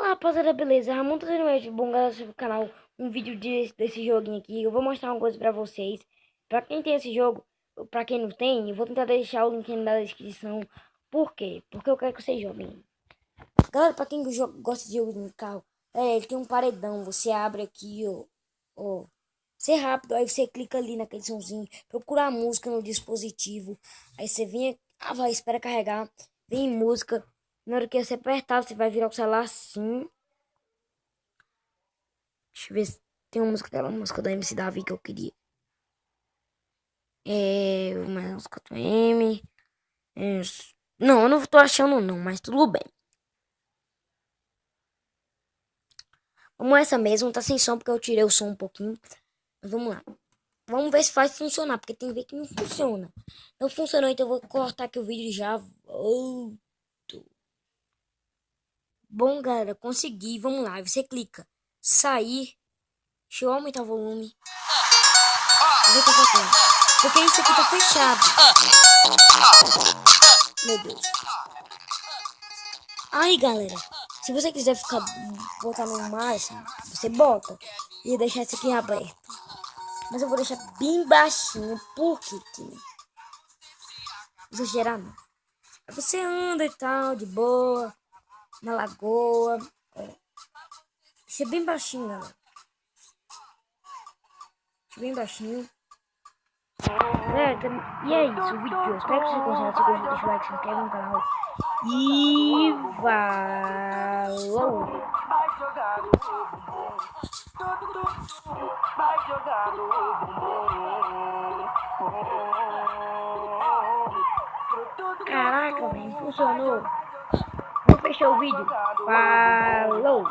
Rapaziada, beleza? Ramon tá trazendo mais bom, galera, sobre o canal um vídeo desse joguinho aqui. Eu vou mostrar uma coisa pra vocês. Pra quem tem esse jogo, pra quem não tem, eu vou tentar deixar o link na descrição. Por quê? Porque eu quero que vocês joguem. Galera, pra quem gosta de jogo de carro, ele tem um paredão. Você abre aqui, ó. Ser rápido, aí você clica ali naquele somzinho, procura a música no dispositivo. Aí você vem, vai, espera carregar, vem em música. Na hora que você apertar, você vai virar o celular assim. Deixa eu ver se tem uma música dela, uma música da MC Davi que eu queria. Uma música do M. Não, eu não tô achando não, mas tudo bem. Vamos essa mesmo, tá sem som porque eu tirei o som um pouquinho. Mas vamos lá. Vamos ver se faz funcionar, porque tem que ver que não funciona. Não funcionou, então eu vou cortar aqui o vídeo e já volto. Bom, galera, consegui. Vamos lá. Você clica sair. Deixa eu aumentar o volume. Vou ver o porque isso aqui tá fechado. Meu Deus. Aí, galera, se você quiser botar no máximo, você bota. E deixar isso aqui aberto. Mas eu vou deixar bem baixinho, porque não exagerar não. Aí você anda e tal, de boa, na lagoa. Deixa bem baixinho, galera. Deixa bem baixinho. Galera, e é isso, o vídeo de hoje. Espero que vocês gostaram. Se gostou, deixa o like, se inscreve no canal. E falou! Caraca, velho, funcionou. Vou fechar o vídeo. Falou!